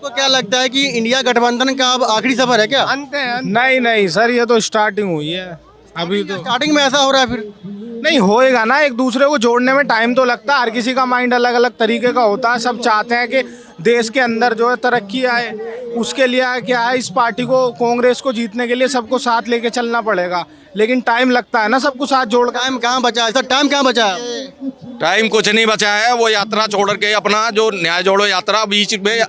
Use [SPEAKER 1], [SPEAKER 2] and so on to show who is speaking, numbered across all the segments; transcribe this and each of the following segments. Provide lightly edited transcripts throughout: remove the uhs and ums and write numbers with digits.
[SPEAKER 1] आपको क्या लगता है कि इंडिया गठबंधन का अब आखिरी सफर है क्या?
[SPEAKER 2] नहीं नहीं सर, ये तो स्टार्टिंग हुई है अभी तो।
[SPEAKER 1] स्टार्टिंग में ऐसा हो रहा है फिर?
[SPEAKER 2] नहीं होएगा ना, एक दूसरे को जोड़ने में टाइम तो लगता है। हर किसी का माइंड अलग अलग तरीके का होता है। सब चाहते हैं कि देश के अंदर जो है तरक्की आए। उसके लिए क्या है, इस पार्टी को, कांग्रेस को जीतने के लिए सबको साथ लेके चलना पड़ेगा, लेकिन टाइम लगता है ना सबको साथ जोड़ कर।
[SPEAKER 1] टाइम कहाँ बचा है सर? टाइम कहाँ बचा है?
[SPEAKER 3] टाइम कुछ नहीं बचा है। वो यात्रा छोड़ के अपना जो न्याय जोड़ो यात्रा बीच में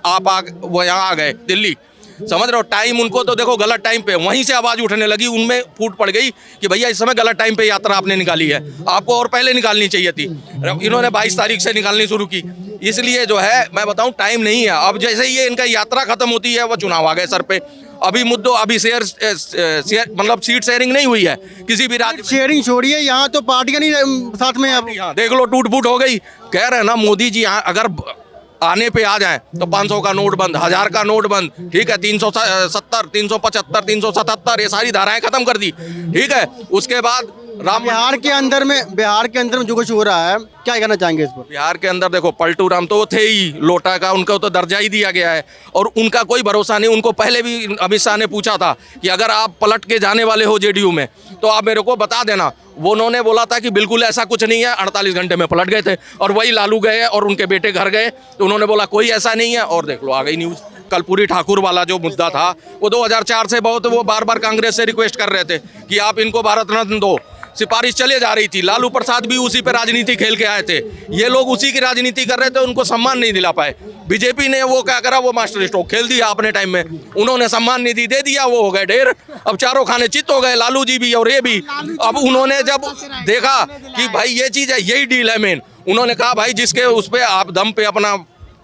[SPEAKER 3] वो यहाँ आ गए दिल्ली, समझ रहे हो। टाइम उनको तो देखो गलत टाइम पे वहीं से आवाज उठने लगी, उनमें फूट पड़ गई कि भैया इस समय गलत टाइम पे यात्रा आपने निकाली है, आपको और पहले निकालनी चाहिए थी। इन्होंने 22 तारीख से निकालनी शुरू की, इसलिए जो है मैं बताऊं टाइम नहीं है। अब जैसे ही ये इनका यात्रा खत्म होती है वो चुनाव आ गए सर पे। अभी मुद्दों अभी शेयर मतलब सीट शेयरिंग नहीं हुई है किसी भी राज्य में।
[SPEAKER 1] शेयरिंग छोड़िए, यहाँ तो पार्टियां नहीं साथ में अब।
[SPEAKER 3] यहाँ देख लो टूट फूट हो गई। कह रहे हैं ना मोदी जी यहाँ अगर आने पे आ जाए तो 500 का नोट बंद, 1000 का नोट बंद, ठीक है, 370, 375, 377 ये सारी धाराएं खत्म कर दी, ठीक है। उसके बाद
[SPEAKER 1] बिहार के अंदर में जो कुछ हो रहा है, क्या कहना चाहेंगे इस पर?
[SPEAKER 3] बिहार के अंदर देखो पलटू राम तो वो थे ही, लोटा का उनको तो दर्जा ही दिया गया है और उनका कोई भरोसा नहीं। उनको पहले भी अमित शाह ने पूछा था कि अगर आप पलट के जाने वाले हो जेडीयू में तो आप मेरे को बता देना। वो उन्होंने बोला था कि बिल्कुल ऐसा कुछ नहीं है, 48 घंटे में पलट गए थे। और वही लालू गए और उनके बेटे घर गए तो उन्होंने बोला कोई ऐसा नहीं है, और देख लो आ गई न्यूज़। कर्पूरी ठाकुर वाला जो मुद्दा था वो 2004 से बहुत वो बार बार कांग्रेस से रिक्वेस्ट कर रहे थे कि आप इनको भारत रत्न दो, सिफारिश चले जा रही थी। लालू प्रसाद भी उसी पे राजनीति खेल के आए थे, ये लोग उसी की राजनीति कर रहे थे, उनको सम्मान नहीं दिला पाए। बीजेपी ने वो क्या करा, वो मास्टर स्ट्रोक खेल दिया अपने टाइम में, उन्होंने सम्मान निधि दे दिया, वो हो गए ढेर। अब चारों खाने चित हो गए, लालू जी भी और ये भी। अब उन्होंने जब देखा कि भाई ये चीज है, यही डील है मेन, उन्होंने कहा भाई जिसके उस पे आप दम पे अपना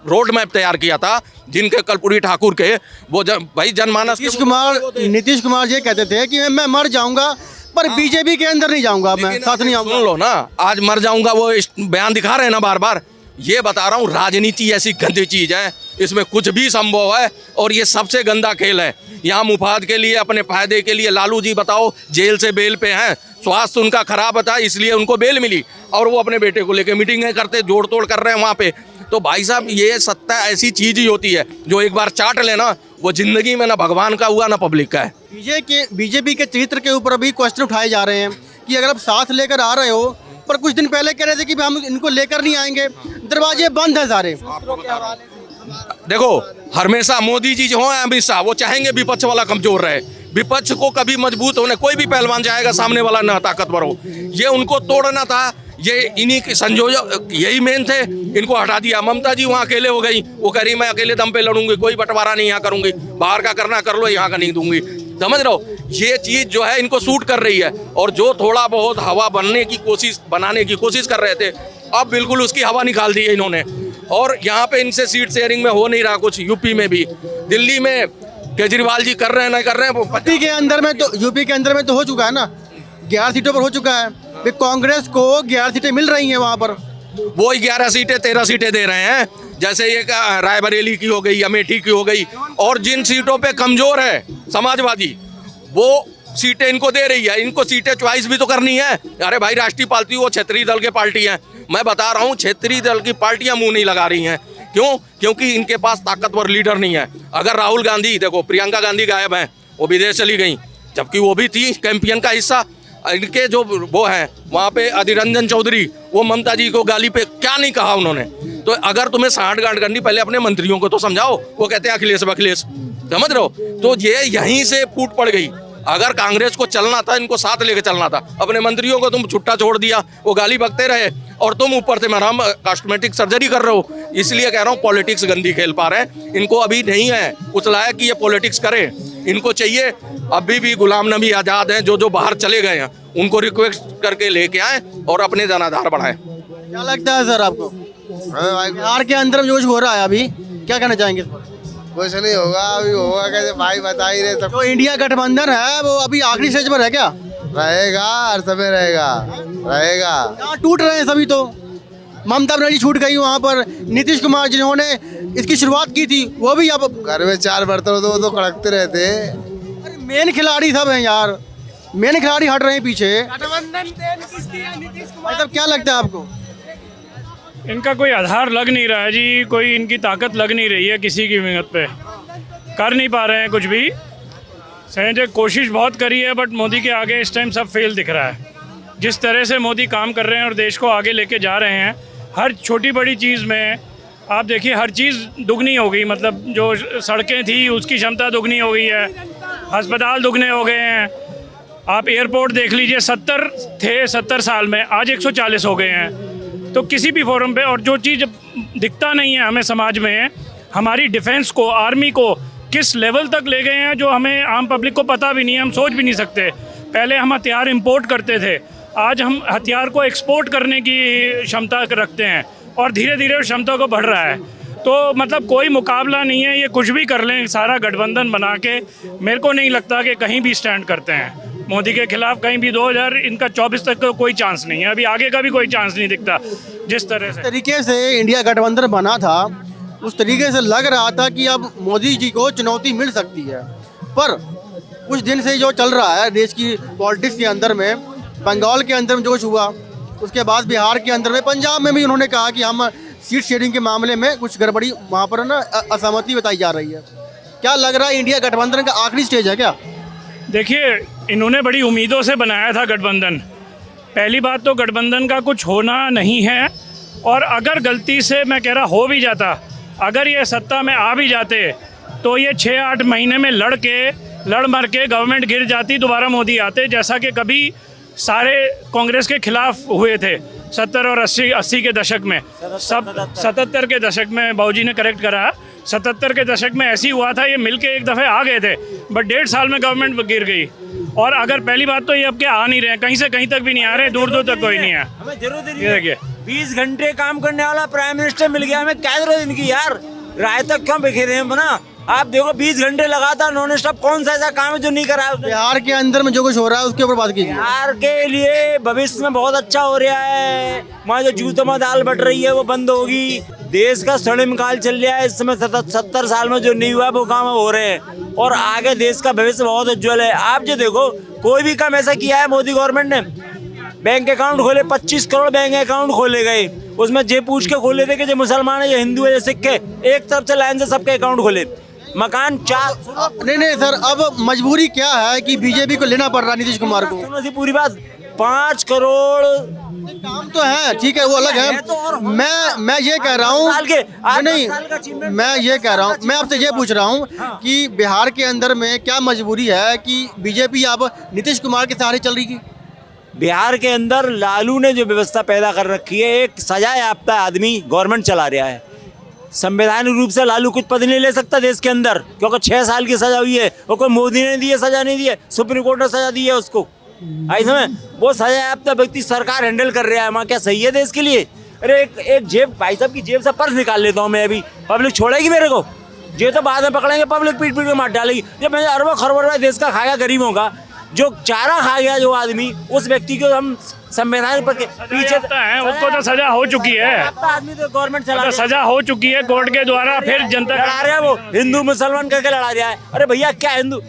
[SPEAKER 3] रोड मैप तैयार किया था, जिनके कर्पूरी ठाकुर के वो भाई जनमानस।
[SPEAKER 1] नीतीश कुमार ये कहते थे कि मैं मर जाऊंगा पर बीजेपी के अंदर नहीं जाऊंगा, मैं साथ नहीं आऊंगा।
[SPEAKER 3] सुन लो ना, आज मर जाऊंगा वो बयान दिखा रहे हैं ना बार बार। ये बता रहा हूँ राजनीति ऐसी गंदी चीज है, इसमें कुछ भी संभव है और ये सबसे गंदा खेल है। यहाँ मुफाद के लिए, अपने फायदे के लिए लालू जी बताओ जेल से बेल पे हैं, स्वास्थ्य उनका खराब था इसलिए उनको बेल मिली और वो अपने बेटे को लेकर मीटिंगें करते, जोड़ तोड़ कर रहे हैं वहाँ पे। तो भाई साहब ये सत्ता ऐसी चीज ही होती है जो एक बार चाट लेना वो जिंदगी में ना भगवान का हुआ ना पब्लिक का है।
[SPEAKER 1] बीजेपी के चरित्र के ऊपर अभी क्वेश्चन उठाए जा रहे हैं कि अगर आप साथ लेकर आ रहे हो, पर कुछ दिन पहले कह रहे थे कि हम इनको लेकर नहीं आएंगे, दरवाजे बंद है सारे।
[SPEAKER 3] देखो हमेशा मोदी जी जो हैं, अमित शाह, वो चाहेंगे विपक्ष वाला कमजोर रहे, विपक्ष को कभी मजबूत होने, कोई भी पहलवान जाएगा सामने वाला ना ताकतवर हो, ये उनको तोड़ना था। ये इन्हीं के संयोजक यही मेन थे, इनको हटा दिया। ममता जी वहाँ अकेले हो गई, वो कह रही मैं अकेले दम पे लड़ूंगी, कोई बंटवारा नहीं यहाँ करूंगी, बाहर का करना कर लो, यहाँ का नहीं दूंगी। समझ रहे हो, ये चीज जो है इनको सूट कर रही है। और जो थोड़ा बहुत हवा बनाने की कोशिश कर रहे थे, अब बिल्कुल उसकी हवा निकाल दी है इन्होंने। और यहाँ पे इनसे सीट शेयरिंग में हो नहीं रहा कुछ। यूपी में भी, दिल्ली में केजरीवाल जी कर रहे हैं, नहीं कर रहे हैं।
[SPEAKER 1] यूपी के अंदर में तो हो चुका है ना, 11 सीटों पर हो चुका है। कांग्रेस को 11 सीटें मिल रही हैं वहाँ पर,
[SPEAKER 3] वो 11 सीटें 13 सीटें दे रहे हैं। जैसे ये रायबरेली की हो गई, अमेठी की हो गई, और जिन सीटों पे कमजोर है समाजवादी वो सीटें इनको दे रही है। इनको सीटें चॉइस भी तो करनी है। अरे भाई राष्ट्रीय पार्टी वो क्षेत्रीय दल के पार्टी है, मैं बता रहा हूँ क्षेत्रीय दल की पार्टियां मुंह नहीं लगा रही हैं। क्यों? क्योंकि इनके पास ताकतवर लीडर नहीं है। अगर राहुल गांधी, देखो प्रियंका गांधी गायब हैं, वो विदेश चली गई, जबकि वो भी थी कैंपियन का हिस्सा। इनके जो वो हैं वहाँ पे अधीर रंजन चौधरी, वो ममता जी को गाली पे क्या नहीं कहा उन्होंने। तो अगर तुम्हें सांठगांठ करनी, पहले अपने मंत्रियों को तो समझाओ। वो कहते हैं अखिलेश बखिलेश, समझ रहे हो। तो ये यहीं से फूट पड़ गई। अगर कांग्रेस को चलना था, इनको साथ लेके चलना था। अपने मंत्रियों को तुम छुट्टा छोड़ दिया, वो गाली बकते रहे, और तुम ऊपर से मरहम कॉस्मेटिक सर्जरी कर रहे हो। इसलिए कह रहा हूँ पॉलिटिक्स गंदी खेल पा रहे हैं। इनको अभी नहीं है उस लायक कि ये पॉलिटिक्स करें। इनको चाहिए, अभी भी गुलाम नबी आज़ाद हैं जो बाहर चले गए हैं, उनको रिक्वेस्ट करके लेके आए और अपने जनाधार बढ़ाएं।
[SPEAKER 1] क्या लगता है सर आपको बिहार के अंदर जो कुछ हो रहा है अभी, क्या कहना चाहेंगे?
[SPEAKER 4] कुछ नहीं होगा, अभी होगा कैसे भाई बता ही रहे।
[SPEAKER 1] जो इंडिया गठबंधन है वो अभी आखिरी स्टेज पर है क्या?
[SPEAKER 4] रहेगा, हर समय रहेगा।
[SPEAKER 1] यहाँ टूट रहे हैं सभी। तो ममता बनर्जी छूट गई वहाँ पर, नीतीश कुमार जिन्होंने इसकी शुरुआत की थी वो भी अब
[SPEAKER 4] घर में 4 बर्तन हो तो वो तो खड़कते रहते।
[SPEAKER 1] अरे मेन खिलाड़ी सब हैं यार, मेन खिलाड़ी हट रहे हैं पीछे। मतलब क्या लगता है आपको?
[SPEAKER 5] इनका कोई आधार लग नहीं रहा है जी, कोई इनकी ताकत लग नहीं रही है किसी की हिम्मत पे। कर नहीं पा रहे हैं कुछ भी। संजय कोशिश बहुत करी है, बट मोदी के आगे इस टाइम सब फेल दिख रहा है। जिस तरह से मोदी काम कर रहे हैं और देश को आगे लेके जा रहे हैं, हर छोटी बड़ी चीज़ में आप देखिए हर चीज़ दुगनी हो गई। मतलब जो सड़कें थी उसकी क्षमता दुगनी हो गई है, अस्पताल दुगने हो गए हैं। आप एयरपोर्ट देख लीजिए, 70 थे 70 साल में, आज 140 हो गए हैं। तो किसी भी फोरम पे, और जो चीज़ दिखता नहीं है हमें समाज में, हमारी डिफेंस को, आर्मी को किस लेवल तक ले गए हैं जो हमें आम पब्लिक को पता भी नहीं है, हम सोच भी नहीं सकते। पहले हम हथियार इंपोर्ट करते थे, आज हम हथियार को एक्सपोर्ट करने की क्षमता रखते हैं और धीरे धीरे उस क्षमता को बढ़ रहा है। तो मतलब कोई मुकाबला नहीं है, ये कुछ भी कर लें, सारा गठबंधन बना के मेरे को नहीं लगता कि कहीं भी स्टैंड करते हैं मोदी के खिलाफ कहीं भी। 2024 तक का कोई चांस नहीं है, अभी आगे का भी कोई चांस नहीं दिखता। जिस तरह से
[SPEAKER 1] तरीके से इंडिया गठबंधन बना था, उस तरीके से लग रहा था कि अब मोदी जी को चुनौती मिल सकती है। पर कुछ दिन से जो चल रहा है देश की पॉलिटिक्स के अंदर में, बंगाल के अंदर में जो कुछ हुआ, उसके बाद बिहार के अंदर में, पंजाब में भी उन्होंने कहा कि हम सीट शेयरिंग के मामले में कुछ गड़बड़ी, वहाँ पर ना असहमति बताई जा रही है। क्या लग रहा है इंडिया गठबंधन का आखिरी स्टेज है क्या?
[SPEAKER 5] देखिए, इन्होंने बड़ी उम्मीदों से बनाया था गठबंधन। पहली बात तो गठबंधन का कुछ होना नहीं है, और अगर गलती से मैं कह रहा हो भी जाता, अगर ये सत्ता में आ भी जाते तो ये 6-8 महीने में लड़ मर के गवर्नमेंट गिर जाती, दोबारा मोदी आते, जैसा कि कभी सारे कांग्रेस के खिलाफ हुए थे 70 और 80 के दशक में। सब 77 के दशक में, बाबूजी ने करेक्ट करा, 77 के दशक में ऐसी हुआ था, ये मिलके एक दफ़े आ गए थे, बट 1.5 साल में गवर्नमेंट गिर गई। और अगर पहली बात तो ये अब के आ नहीं रहे हैं, कहीं से कहीं तक भी नहीं आ रहे, दूर दूर तक कोई नहीं है।
[SPEAKER 6] हमें जरूरत
[SPEAKER 5] ये देखिए
[SPEAKER 6] 20 घंटे काम करने वाला प्राइम मिनिस्टर मिल गया, हमें क्या जरूरत इनकी यार, राय तक क्यों बिखेरे हैं बना। आप देखो 20 घंटे लगातार नॉन स्टॉप, कौन सा ऐसा काम है जो नहीं करा है उसने।
[SPEAKER 1] बिहार के अंदर में जो कुछ हो रहा है उसके ऊपर बात कीजिए।
[SPEAKER 6] बिहार के लिए भविष्य में बहुत अच्छा हो रहा है, वहाँ जो जूतों में दाल बट रही है वो बंद होगी। देश का स्वर्णिम काल चल रहा है इस समय, 70 साल में जो नहीं हुआ वो काम हो रहे हैं, और आगे देश का भविष्य बहुत उज्जवल है। आप जो देखो, कोई भी काम ऐसा किया है मोदी गवर्नमेंट ने, बैंक अकाउंट खोले, 25 करोड़ बैंक अकाउंट खोले गए, उसमें ये पूछ के खोले थे कि जो मुसलमान है, जो हिंदू है, जो सिख है, एक तरफ से लाइन से सबके अकाउंट खोले। मकान 4
[SPEAKER 1] नहीं सर, अब मजबूरी क्या है कि बीजेपी को लेना पड़ रहा है नीतीश कुमार को?
[SPEAKER 6] सुनो सी पूरी बात, 5 करोड़
[SPEAKER 1] काम तो है, ठीक है, वो अलग है। मैं ये कह रहा हूँ, नहीं मैं ये कह रहा हूँ, मैं आपसे ये पूछ रहा हूँ कि बिहार के अंदर में क्या मजबूरी है कि बीजेपी अब नीतीश कुमार के सहारे चल रही थी?
[SPEAKER 6] बिहार के अंदर लालू ने जो व्यवस्था पैदा कर रखी है, एक सजा याफ्ता आदमी गवर्नमेंट चला रहा है। संवैधानिक रूप से लालू कुछ पद नहीं ले सकता देश के अंदर, क्योंकि 6 साल की सजा हुई है, और कोई मोदी ने दी है, सजा नहीं दी है, सुप्रीम कोर्ट ने सजा दी है उसको। आई समझ, वो सजा याफ्ता व्यक्ति सरकार हैंडल कर रहा है, वहाँ क्या सही है देश के लिए? अरे एक जेब, भाई साहब की जेब से पर्स निकाल लेता हूँ मैं, अभी पब्लिक छोड़ेगी मेरे को? ये तो बाद में पकड़ेंगे, पब्लिक पीट पीट के मार डालेगी। जब मैं अरबों खरबों रुपए देश का खाएगा गरीबों का, जो चारा खा गया जो आदमी, उस व्यक्ति को हम संविधान पर पीछे
[SPEAKER 5] है, उसको तो सजा हो चुकी है,
[SPEAKER 6] आदमी तो गवर्नमेंट चला,
[SPEAKER 5] सजा हो चुकी है कोर्ट के द्वारा, फिर जनता
[SPEAKER 6] लड़ा रहा है, वो हिंदू मुसलमान करके लड़ा रहा है। अरे भैया क्या हिंदू